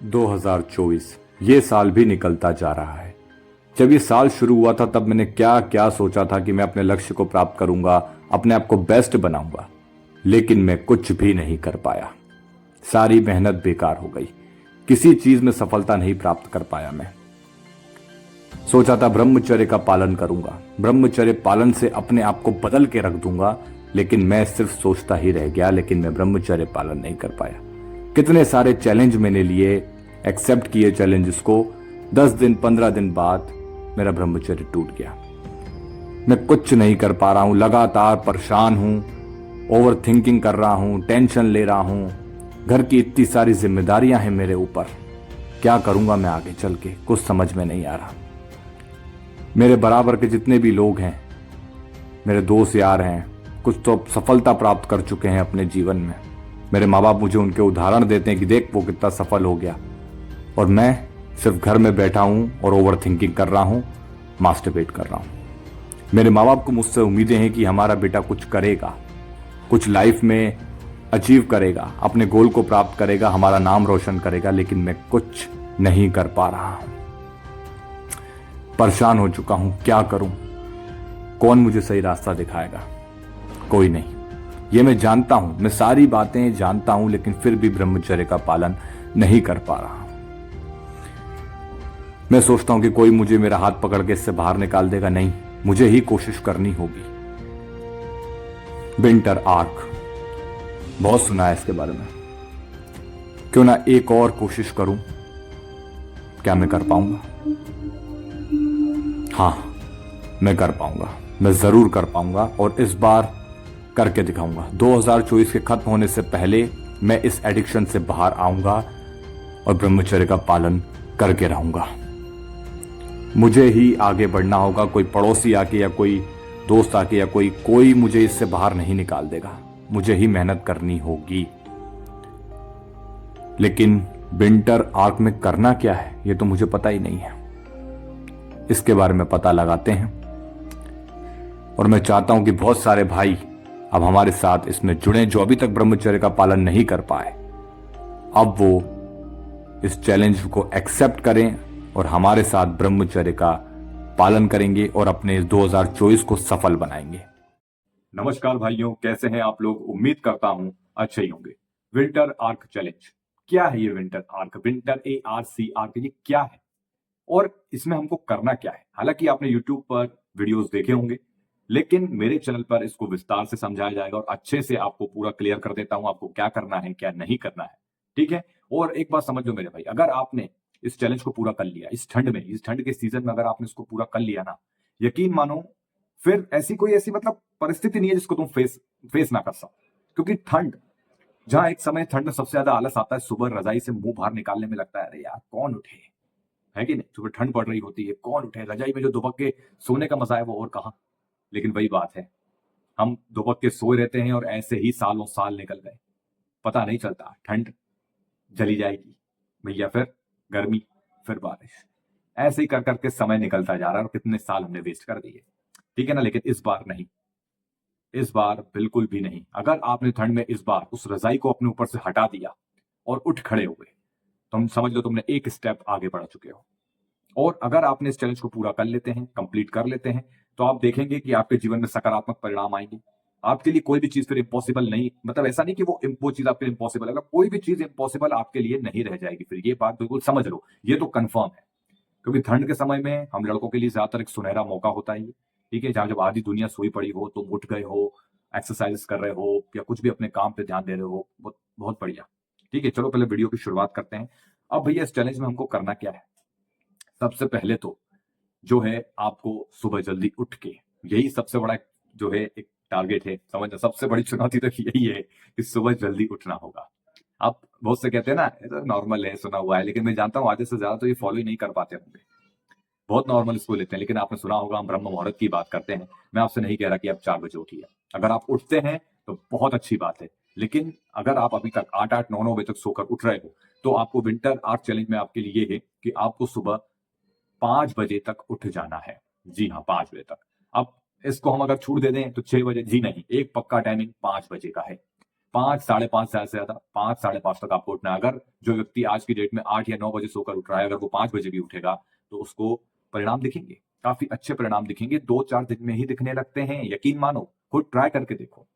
2024 ये साल भी निकलता जा रहा है। जब ये साल शुरू हुआ था तब मैंने क्या क्या सोचा था कि मैं अपने लक्ष्य को प्राप्त करूंगा, अपने आप को बेस्ट बनाऊंगा, लेकिन मैं कुछ भी नहीं कर पाया। सारी मेहनत बेकार हो गई, किसी चीज में सफलता नहीं प्राप्त कर पाया। मैं सोचा था ब्रह्मचर्य का पालन करूंगा, ब्रह्मचर्य पालन से अपने आप को बदल के रख दूंगा, लेकिन मैं सिर्फ सोचता ही रह गया, लेकिन मैं ब्रह्मचर्य पालन नहीं कर पाया। कितने सारे चैलेंज मैंने लिए, एक्सेप्ट किए चैलेंजेस को। 10 दिन 15 दिन बाद मेरा ब्रह्मचर्य टूट गया। मैं कुछ नहीं कर पा रहा हूं, लगातार परेशान हूं, ओवर थिंकिंग कर रहा हूं, टेंशन ले रहा हूं। घर की इतनी सारी जिम्मेदारियां हैं मेरे ऊपर, क्या करूंगा मैं आगे चल के, कुछ समझ में नहीं आ रहा। मेरे बराबर के जितने भी लोग हैं, मेरे दोस्त यार हैं, कुछ तो सफलता प्राप्त कर चुके हैं अपने जीवन में। मेरे माँ बाप मुझे उनके उदाहरण देते हैं कि देख वो कितना सफल हो गया, और मैं सिर्फ घर में बैठा हूं और ओवर थिंकिंग कर रहा हूं, मास्टरबेट कर रहा हूं। मेरे माँ बाप को मुझसे उम्मीदें हैं कि हमारा बेटा कुछ करेगा, कुछ लाइफ में अचीव करेगा, अपने गोल को प्राप्त करेगा, हमारा नाम रोशन करेगा, लेकिन मैं कुछ नहीं कर पा रहा हूं। परेशान हो चुका हूं, क्या करूं? कौन मुझे सही रास्ता दिखाएगा? कोई नहीं। ये मैं जानता हूं, मैं सारी बातें जानता हूं, लेकिन फिर भी ब्रह्मचर्य का पालन नहीं कर पा रहा हूं। मैं सोचता हूं कि कोई मुझे मेरा हाथ पकड़ के इससे बाहर निकाल देगा, नहीं, मुझे ही कोशिश करनी होगी। विंटर आर्क, बहुत सुना है इसके बारे में, क्यों ना एक और कोशिश करूं? क्या मैं कर पाऊंगा? हाँ, मैं कर पाऊंगा, मैं जरूर कर पाऊंगा, और इस बार करके दिखाऊंगा। 2024 के खत्म होने से पहले मैं इस एडिक्शन से बाहर आऊंगा और ब्रह्मचर्य का पालन करके रहूंगा। मुझे ही आगे बढ़ना होगा, कोई पड़ोसी आके या कोई दोस्त आके या कोई मुझे इससे बाहर नहीं निकाल देगा, मुझे ही मेहनत करनी होगी। लेकिन विंटर आर्क में करना क्या है ये तो मुझे पता ही नहीं है। इसके बारे में पता लगाते हैं, और मैं चाहता हूं कि बहुत सारे भाई अब हमारे साथ इसमें जुड़े जो अभी तक ब्रह्मचर्य का पालन नहीं कर पाए। अब वो इस चैलेंज को एक्सेप्ट करें और हमारे साथ ब्रह्मचर्य का पालन करेंगे और अपने 2024 को सफल बनाएंगे। नमस्कार भाइयों, कैसे हैं आप लोग? उम्मीद करता हूं अच्छे ही होंगे। विंटर आर्क चैलेंज क्या है? ये winter arc, winter ARC arc, ये क्या है और इसमें हमको करना क्या है? हालांकि आपने YouTube पर वीडियोस देखे होंगे, लेकिन मेरे चैनल पर इसको विस्तार से समझाया जाएगा और अच्छे से आपको पूरा क्लियर कर देता हूं आपको क्या करना है, क्या नहीं करना है। ठीक है? और एक बात समझ लो मेरे भाई, अगर आपने इस चैलेंज को पूरा कर लिया इस ठंड में, इस ठंड के सीजन में अगर आपने इसको पूरा कर लिया ना, यकीन मानो फिर ऐसी मतलब परिस्थिति नहीं है जिसको तुम फेस ना कर सको। क्योंकि ठंड, जहां एक समय ठंड में सबसे ज्यादा आलस आता है, सुबह रजाई से मुंह बाहर निकालने में लगता है अरे यार कौन उठे, है कि नहीं? सुबह ठंड पड़ रही होती है, कौन उठे, रजाई में जो दुबक के सोने का मजा है वो और कहां। लेकिन वही बात है, हम दुबक के सोए रहते हैं और ऐसे ही सालों साल निकल गए, पता नहीं चलता। ठंड चली जाएगी भैया, फिर गर्मी, फिर बारिश, ऐसे ही कर करके समय निकलता जा रहा है और कितने साल हमने वेस्ट कर दिए। ठीक है ना? लेकिन इस बार नहीं, इस बार बिल्कुल भी नहीं। अगर आपने ठंड में इस बार उस रजाई को अपने ऊपर से हटा दिया और उठ खड़े हुए, तो हम समझ लो तुमने एक स्टेप आगे बढ़ चुके हो। और अगर आपने इस चैलेंज को पूरा कर लेते हैं, कंप्लीट कर लेते हैं, तो आप देखेंगे कि आपके जीवन में सकारात्मक परिणाम आएंगे। आपके लिए कोई भी चीज फिर इम्पॉसिबल नहीं, मतलब ऐसा नहीं कि वो चीज आपके लिए इम्पॉसिबल, अगर कोई भी चीज इम्पॉसिबल आपके लिए नहीं रह जाएगी। फिर ये बात बिल्कुल समझ लो, ये तो कंफर्म है। क्योंकि ठंड के समय में हम लड़कों के लिए ज्यादातर एक सुनहरा मौका होता है ये। ठीक है? जहां जब आधी दुनिया सोई पड़ी हो, तुम उठ गए हो, एक्सरसाइज कर रहे हो या कुछ भी अपने काम पे ध्यान दे रहे हो, बहुत बहुत बढ़िया। ठीक है, चलो पहले वीडियो की शुरुआत करते हैं। अब भैया इस चैलेंज में हमको करना क्या है? सबसे पहले तो जो है आपको सुबह जल्दी उठ के, यही सबसे बड़ा जो है एक टारगेट है, समझना। सबसे बड़ी चुनौती तो यही है कि सुबह जल्दी उठना होगा। आप बहुत से कहते हैं ना ये तो नॉर्मल है, सुना हुआ है, लेकिन मैं जानता हूं आधे से ज्यादा तो ये फॉलो ही नहीं कर पाते होंगे, बहुत नॉर्मल इसको लेते हैं। लेकिन आपने सुना होगा हम ब्रह्म मुहूर्त की बात करते हैं। मैं आपसे नहीं कह रहा कि आप 4 बजे उठिए, अगर आप उठते हैं तो बहुत अच्छी बात है। लेकिन अगर आप अभी तक 8-8 9-9 बजे तक सोकर उठ रहे हो, तो आपको विंटर आर्क चैलेंज में आपके लिए ये है कि आपको सुबह 5 बजे तक उठ जाना है। जी हाँ, 5 बजे तक। अब इसको हम अगर छूट दे दें तो 6 बजे, जी नहीं, एक पक्का टाइमिंग 5 बजे का है। 5 साढ़े 5 से ज्यादा 5 साढ़े 5 तक आपको उठना है। अगर जो व्यक्ति आज की डेट में 8 या 9 बजे सोकर उठ रहा है, अगर वो 5 बजे भी उठेगा तो उसको परिणाम दिखेंगे, काफी अच्छे परिणाम दिखेंगे, 2-4 दिन में ही दिखने लगते हैं। यकीन मानो, खुद ट्राई करके देखो।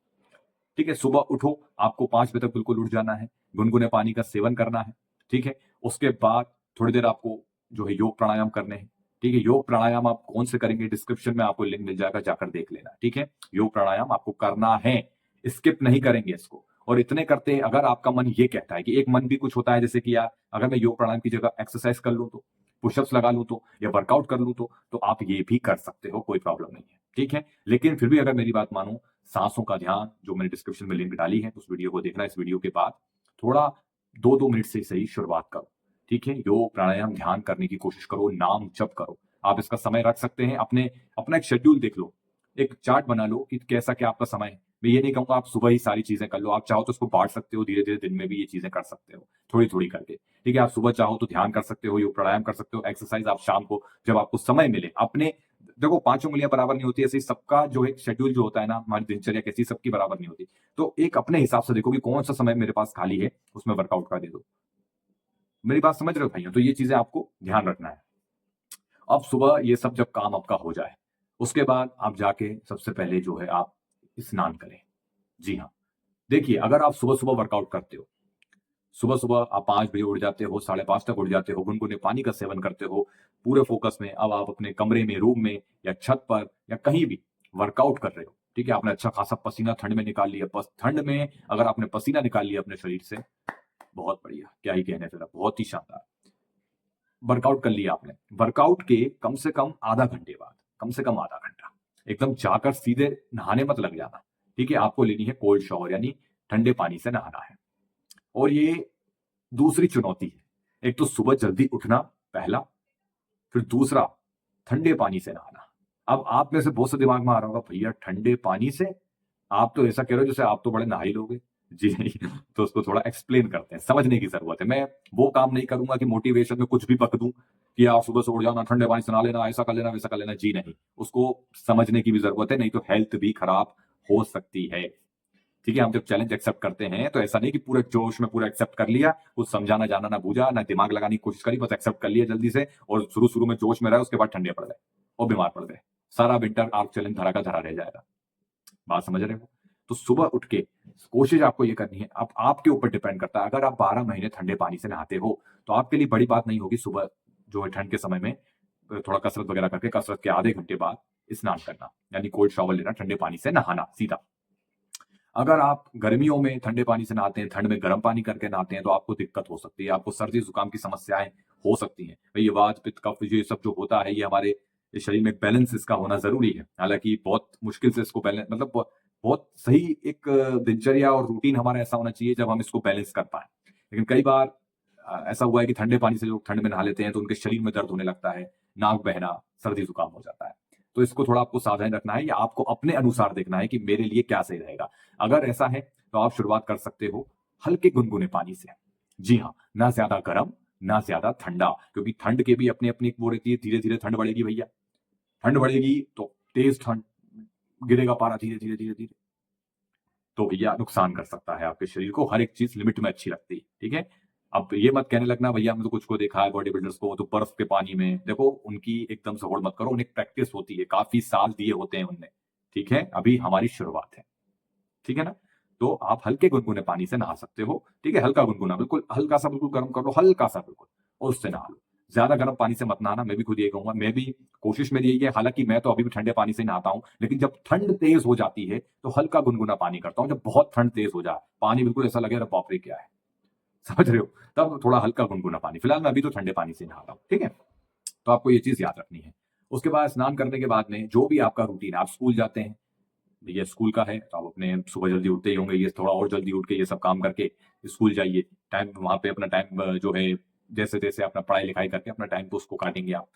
ठीक है, सुबह उठो, आपको 5 बजे तक बिल्कुल उठ जाना है, गुनगुने पानी का सेवन करना है। ठीक है, उसके बाद थोड़ी देर आपको जो है योग प्राणायाम करने हैं। ठीक है, योग प्राणायाम आप कौन से करेंगे, डिस्क्रिप्शन में आपको लिंक मिल जाएगा, जाकर देख लेना। ठीक है, योग प्राणायाम आपको करना है, स्किप नहीं करेंगे इसको। और इतने करते हैं, अगर आपका मन ये कहता है कि एक मन भी कुछ होता है जैसे कि यार अगर मैं योग प्राणायाम की जगह एक्सरसाइज कर लूं तो, पुशअप्स लगा लूं तो, या वर्कआउट कर लूं तो आप ये भी कर सकते हो, कोई प्रॉब्लम नहीं है। ठीक है, लेकिन फिर भी अगर मेरी बात मानो, सांसों का ध्यान, जो मैंने डिस्क्रिप्शन में लिंक डाली है उस वीडियो को देखना। इस वीडियो के बाद थोड़ा 2-2 मिनट से सही शुरुआत करो। ठीक है, योग प्राणायाम ध्यान करने की कोशिश करो, नाम जप करो। आप इसका समय रख सकते हैं, अपना एक शेड्यूल देख लो, एक चार्ट बना लो कि कैसा क्या आपका समय है। मैं ये नहीं कहूंगा आप सुबह ही सारी चीजें कर लो, आप चाहो तो उसको बांट सकते हो, धीरे धीरे दिन में भी ये चीजें कर सकते हो, थोड़ी थोड़ी करके। ठीक है, आप सुबह चाहो तो ध्यान कर सकते हो, योग प्राणायाम कर सकते हो, एक्सरसाइज आप शाम को जब आपको समय मिले अपने। देखो, पांचों उंगलियां बराबर नहीं होती, ऐसे ही सबका जो एक शेड्यूल जो होता है ना, हमारी दिनचर्या कैसी सबकी बराबर नहीं होती। तो एक अपने हिसाब से देखो कि कौन सा समय मेरे पास खाली है, उसमें वर्कआउट का दे दो। मेरी बात समझ रहे हो भाइयों? तो ये चीजें आपको ध्यान रखना है। अब सुबह ये सब जब काम आपका हो जाए, उसके बाद आप जाके सबसे पहले जो है आप स्नान करें। जी हाँ, देखिए, अगर आप सुबह सुबह वर्कआउट करते हो, सुबह सुबह आप 5 बजे उठ जाते हो, 5:30 तक उठ जाते हो, गुनगुने पानी का सेवन करते हो पूरे फोकस में, अब आप अपने कमरे में, रूम में या छत पर या कहीं भी वर्कआउट कर रहे हो। ठीक है, आपने अच्छा खासा पसीना ठंड में निकाल लिया, बस ठंड में अगर आपने पसीना निकाल लिया अपने शरीर से, बहुत बढ़िया, क्या ही कहने, फिर बहुत ही शानदार वर्कआउट कर लिया आपने। वर्कआउट के कम से कम आधा घंटे बाद, कम से कम आधा घंटा, एकदम जाकर सीधे नहाने मत लग जाना। ठीक है, आपको लेनी है कोल्ड शॉवर, यानी ठंडे पानी से नहाना है। और ये दूसरी चुनौती है, एक तो सुबह जल्दी उठना पहला, फिर दूसरा ठंडे पानी से नहाना। अब आप में से बहुत से दिमाग में आ रहा होगा, भैया ठंडे पानी से, आप तो ऐसा कह रहे हो जैसे आप तो बड़े नहा ही लोगे। जी नहीं, तो उसको थोड़ा एक्सप्लेन करते हैं, समझने की जरूरत है। मैं वो काम नहीं करूंगा कि मोटिवेशन में कुछ भी बक दूं कि आप सुबह से उठ जाना, ठंडे पानी से नहा लेना, ऐसा कर लेना, वैसा कर लेना। जी नहीं, उसको समझने की भी जरूरत है, नहीं तो हेल्थ भी खराब हो सकती है। ठीक है, हम जब चैलेंज एक्सेप्ट करते हैं तो ऐसा नहीं कि पूरे जोश में पूरा एक्सेप्ट कर लिया, कुछ समझाना जाना ना बूझा, ना दिमाग लगाने की कोशिश करी, बस एक्सेप्ट कर लिया जल्दी से, और शुरू शुरू में जोश में रहे, उसके बाद ठंडे पड़ गए और बीमार पड़ गए, सारा विंटर आर्क चैलेंज धरा का धरा रह जाएगा। बात समझ रहे हो? तो सुबह उठ के कोशिश आपको ये करनी है, अब आपके ऊपर डिपेंड करता है। अगर आप 12 महीने ठंडे पानी से नहाते हो तो आपके लिए बड़ी बात नहीं होगी सुबह जो है ठंड के समय में थोड़ा कसरत वगैरह करके, कसरत के आधे घंटे बाद स्नान करना, यानी कोल्ड शॉवर लेना, ठंडे पानी से नहाना सीधा। अगर आप गर्मियों में ठंडे पानी से नहाते हैं, ठंड में गर्म पानी करके नहाते हैं, तो आपको दिक्कत हो सकती है, आपको सर्दी जुकाम की समस्याएं हो सकती हैं। भाई ये वात पित्त कफ ये सब जो होता है, ये हमारे शरीर में बैलेंस इसका होना जरूरी है। हालांकि बहुत मुश्किल से इसको बैलेंस, मतलब बहुत सही एक दिनचर्या और रूटीन हमारा ऐसा होना चाहिए जब हम इसको बैलेंस कर पाए। लेकिन कई बार ऐसा हुआ है कि ठंडे पानी से लोग ठंड में नहा लेते हैं तो उनके शरीर में दर्द होने लगता है, नाक बहना, सर्दी जुकाम हो जाता है। तो इसको थोड़ा आपको सावधान रखना है, या आपको अपने अनुसार देखना है कि मेरे लिए क्या सही रहेगा। अगर ऐसा है तो आप शुरुआत कर सकते हो हल्के गुनगुने पानी से। जी हाँ, ना ज्यादा गर्म ना ज्यादा ठंडा, क्योंकि ठंड के भी अपनी अपनी वो रहती है, धीरे धीरे ठंड बढ़ेगी भैया, ठंड बढ़ेगी तो तेज ठंड, गिरेगा पारा धीरे धीरे धीरे धीरे, तो भैया नुकसान कर सकता है आपके शरीर को। हर एक चीज लिमिट में अच्छी लगती है। ठीक है, अब ये मत कहने लगना भैया हमने तो कुछ को देखा है बॉडी बिल्डर्स को तो बर्फ के पानी में, देखो उनकी एकदम से होड़ मत करो, उन्हें प्रैक्टिस होती है, काफी साल दिए होते हैं उनने। ठीक है, अभी हमारी शुरुआत है। ठीक है ना, तो आप हल्के गुनगुने पानी से नहा सकते हो। ठीक है, हल्का गुनगुना, बिल्कुल हल्का सा, बिल्कुल गर्म कर लो, हल्का सा बिल्कुल, और उससे नहा लो। ज्यादा गर्म पानी से मत नहाना, मैं भी खुद ये कहूंगा, मैं भी कोशिश मेरी यही है। हालांकि मैं तो अभी भी ठंडे पानी से नहाता हूं, लेकिन जब ठंड तेज हो जाती है तो हल्का गुनगुना पानी करता हूं। जब बहुत ठंड तेज हो जाए, पानी बिल्कुल ऐसा लगे बाप रे क्या है, समझ रहे हो, तब थोड़ा हल्का गुनगुना पानी। फिलहाल मैं अभी तो ठंडे पानी से नहाता हूं। ठीक है, तो आपको ये चीज याद रखनी है। उसके बाद स्नान करने के बाद में जो भी आपका रूटीन है, आप स्कूल जाते हैं, ये स्कूल का है तो आप अपने सुबह जल्दी उठते ही होंगे, ये थोड़ा और जल्दी उठ के ये सब काम करके स्कूल जाइए। टाइम वहां पे अपना टाइम जो है जैसे तैसे अपना पढ़ाई लिखाई करके अपना टाइम को उसको काटेंगे आप।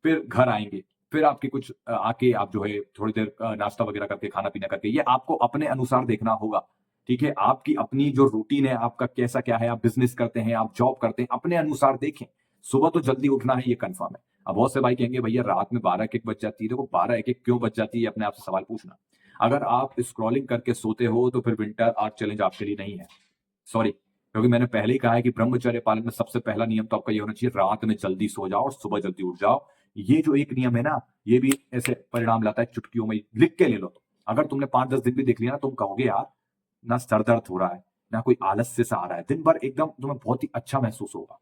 फिर घर आएंगे, फिर आपके कुछ आके आप जो है थोड़ी देर नाश्ता वगैरह करके, खाना पीना करके, ये आपको अपने अनुसार देखना होगा। ठीक है, आपकी अपनी जो रूटीन है, आपका कैसा क्या है, आप बिजनेस करते हैं, आप जॉब करते हैं, अपने अनुसार देखें। सुबह तो जल्दी उठना है, ये कंफर्म है। अब बहुत से भाई कहेंगे भैया रात में 12-1 बज जाती है। देखो 12-1 क्यों बज जाती है, अपने आप से सवाल पूछना। अगर आप स्क्रॉलिंग करके सोते हो तो फिर विंटर आर्क चैलेंज आपके लिए नहीं है, सॉरी। क्योंकि मैंने पहले ही कहा है कि ब्रह्मचर्य पालन में सबसे पहला नियम तो आपका ये होना चाहिए, रात में जल्दी सो जाओ और सुबह जल्दी उठ जाओ। ये जो एक नियम है ना, ये भी ऐसे परिणाम लाता है, चुटकियों में लिख के ले लो। अगर तुमने 5-10 दिन भी देख लिया ना, तुम कहोगे यार ना सर दर्द हो रहा है, ना कोई आलस्य सा आ रहा है, दिन भर एकदम तुम्हें बहुत ही अच्छा महसूस होगा।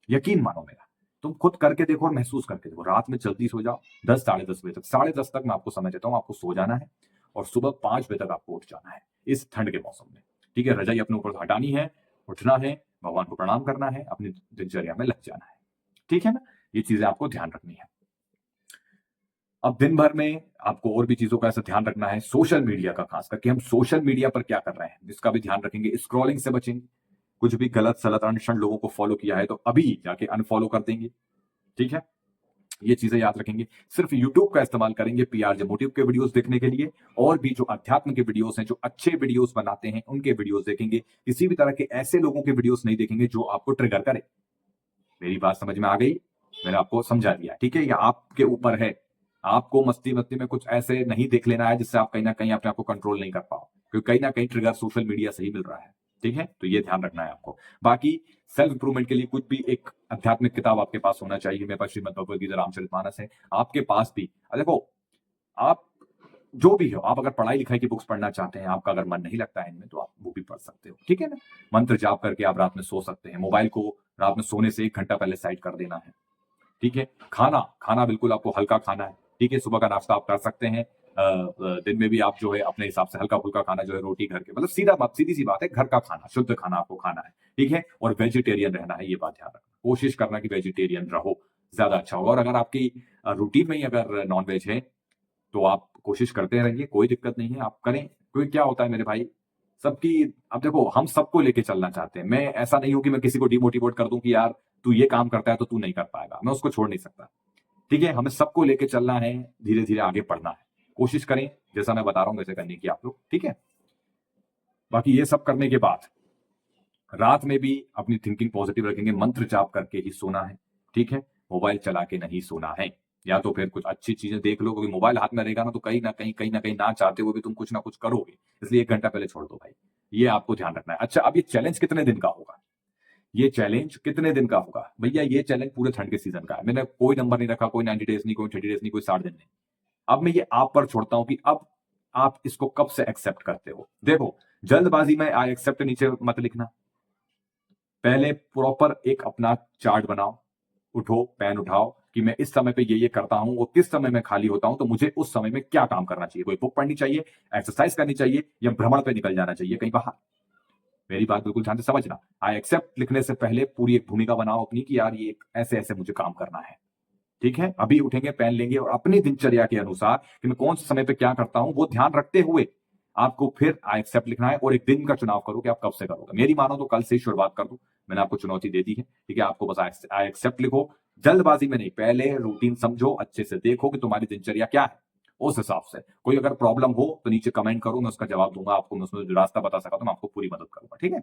यकीन मानो मेरा, तुम खुद करके देखो और महसूस करके देखो। रात में जल्दी सो जाओ, 10 साढ़े 10 बजे तक, 10:30 तक मैं आपको समय देता हूँ, आपको सो जाना है और सुबह 5 बजे तक आपको उठ जाना है इस ठंड के मौसम में। ठीक है, रजाई अपने ऊपर हटानी है, उठना है, भगवान को प्रणाम करना है, अपनी दिनचर्या में लग जाना है। ठीक है ना, ये चीजें आपको ध्यान रखनी है। अब दिन भर में आपको और भी चीजों का ऐसा ध्यान रखना है, सोशल मीडिया का खास करके, हम सोशल मीडिया पर क्या कर रहे हैं इसका भी ध्यान रखेंगे। स्क्रॉलिंग से बचेंगे, कुछ भी गलत सलत अनशन लोगों को फॉलो किया है तो अभी जाके अनफॉलो कर देंगे। ठीक है, ये चीजें याद रखेंगे। सिर्फ यूट्यूब का इस्तेमाल करेंगे पीआर मोटिव के वीडियोस देखने के लिए, और भी जो अध्यात्म के वीडियोस हैं, जो अच्छे वीडियोस बनाते हैं उनके वीडियोस देखेंगे। किसी भी तरह के ऐसे लोगों के वीडियोस नहीं देखेंगे जो आपको ट्रिगर करे। मेरी बात समझ में आ गई? मैंने आपको समझा दिया, ठीक है। ये आपके ऊपर है, आपको मस्ती मस्ती में कुछ ऐसे नहीं देख लेना है जिससे आप कहीं ना कहीं अपने आप को कंट्रोल नहीं कर पाओ, क्योंकि कहीं ना कहीं ट्रिगर सोशल मीडिया से ही मिल रहा है। ठीक है, तो ये ध्यान रखना है आपको। बाकी सेल्फ इंप्रूवमेंट के लिए कुछ भी एक आध्यात्मिक किताब आपके पास होना चाहिए। मेरे पास श्रीमद् भगवद गीता, रामचरितमानस है, आपके पास भी। देखो, आप जो भी हो, आप अगर पढ़ाई लिखाई की बुक्स पढ़ना चाहते हैं, आपका अगर मन नहीं लगता है इनमें, तो आप वो भी पढ़ सकते हो। ठीक है ना, मंत्र जाप करके आप रात में सो सकते हैं। मोबाइल को रात में सोने से 1 घंटा पहले साइड कर देना है। ठीक है, खाना खाना बिल्कुल आपको हल्का खाना है। ठीक है, सुबह का नाश्ता आप कर सकते हैं, दिन में भी आप जो है अपने हिसाब से हल्का फुल्का खाना, जो है रोटी घर के, मतलब सीधी सी बात है, घर का खाना, शुद्ध खाना आपको खाना है। ठीक है, और वेजिटेरियन रहना है, ये बात ध्यान रखना, कोशिश करना कि वेजिटेरियन रहो, ज्यादा अच्छा होगा। और अगर आपकी रूटीन में ही अगर नॉन वेज है तो आप कोशिश करते रहिए, कोई दिक्कत नहीं है, आप करें। क्योंकि क्या होता है मेरे भाई, सबकी, अब देखो, हम सबको लेके चलना चाहते हैं। मैं ऐसा नहीं हूं कि मैं किसी को डिमोटिवेट कर दूं कि यार तू ये काम करता है तो तू नहीं कर पाएगा, मैं उसको छोड़ नहीं सकता। ठीक है, हमें सबको लेके चलना है, धीरे धीरे आगे बढ़ना है। कोशिश करें जैसा मैं बता रहा हूं वैसे करने की आप लोग। ठीक है, बाकी ये सब करने के बाद रात में भी अपनी थिंकिंग पॉजिटिव रखेंगे, मंत्र जाप करके ही सोना है। ठीक है, मोबाइल चला के नहीं सोना है, या तो फिर कुछ अच्छी चीजें देख लो, क्योंकि मोबाइल हाथ में रहेगा ना तो कहीं ना कहीं ना चाहते हुए भी तुम कुछ ना कुछ करोगे, इसलिए 1 घंटा पहले छोड़ दो भाई। ये आपको ध्यान रखना है। अच्छा, अब ये चैलेंज कितने दिन का होगा? ये चैलेंज कितने दिन का होगा भैया? ये चैलेंज पूरे ठंड के सीजन का है। मैंने कोई नंबर नहीं रखा, कोई 90 डेज नहीं, कोई 30 डेज नहीं, कोई 60 दिन नहीं। अब मैं ये आप पर छोड़ता हूं कि अब आप इसको कब से एक्सेप्ट करते हो। देखो, जल्दबाजी में आई एक्सेप्ट नीचे मत लिखना, पहले प्रॉपर एक अपना चार्ट बनाओ, उठो, पेन उठाओ कि मैं इस समय पे ये करता हूं और किस समय मैं खाली होता हूं, तो मुझे उस समय में क्या काम करना चाहिए। कोई बुक पढ़नी चाहिए, एक्सरसाइज करनी चाहिए, या भ्रमण पे निकल जाना चाहिए कहीं बाहर। मेरी बात बिल्कुल ध्यान से समझना। आई एक्सेप्ट लिखने से पहले पूरी एक भूमिका बनाओ अपनी कि यार ये ऐसे ऐसे मुझे काम करना है। ठीक है, अभी उठेंगे, पेन लेंगे और अपनी दिनचर्या के अनुसार कि मैं कौन से समय पे क्या करता हूं वो ध्यान रखते हुए आपको फिर आई एक्सेप्ट लिखना है, और एक दिन का चुनाव करो कि आप कब से करोगे। मेरी मानो तो कल से ही शुरुआत कर दो, मैंने आपको चुनौती दे दी है। ठीक है, आपको बस आई एक्सेप्ट लिखो, जल्दबाजी में नहीं, पहले रूटीन समझो, अच्छे से देखो कि तुम्हारी दिनचर्या क्या है। उस हिसाब से कोई अगर प्रॉब्लम हो तो नीचे कमेंट करो, मैं उसका जवाब दूंगा आपको, मैं उसमें जो रास्ता बता सका तो मैं आपको पूरी मदद करूंगा। ठीक है,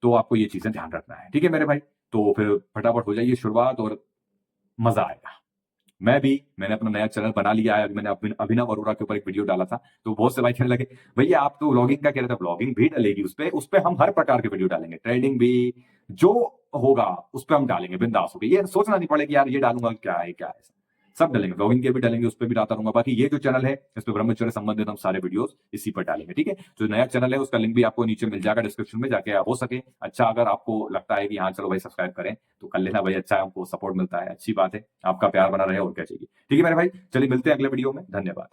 तो आपको ये चीजें ध्यान रखना है। ठीक है मेरे भाई, तो फिर फटाफट हो जाइए शुरुआत और मजा आएगा। मैंने अपना नया चैनल बना लिया है। अभी मैंने अभिनव अरोरा के ऊपर एक वीडियो डाला था, तो बहुत से भाई कहने लगे भैया आप तो व्लॉगिंग का कह रहे थे, व्लॉगिंग भी डलेगी उस पे हम हर प्रकार के वीडियो डालेंगे, ट्रेडिंग भी, जो होगा उस पर हम डालेंगे बिंदास होकर। ये सोचना नहीं पड़ेगा यार ये डालूंगा क्या है क्या है, सब डालेंगे, व्लॉगिंग के भी डालेंगे, उस पर भी डालता रहूंगा। बाकी ये जो चैनल है इस पे ब्रह्मचर्य संबंधित हम सारे वीडियोस इसी पर डालेंगे। ठीक है, जो नया चैनल है उसका लिंक भी आपको नीचे मिल जाएगा डिस्क्रिप्शन में, जाके हो सके अच्छा अगर आपको लगता है कि हाँ चलो भाई सब्सक्राइब करें तो कर लेना भाई, अच्छा है, हमको सपोर्ट मिलता है, अच्छी बात है, आपका प्यार बना रहे और क्या चाहिए। ठीक है मेरे भाई, चलिए मिलते हैं अगले वीडियो में, धन्यवाद।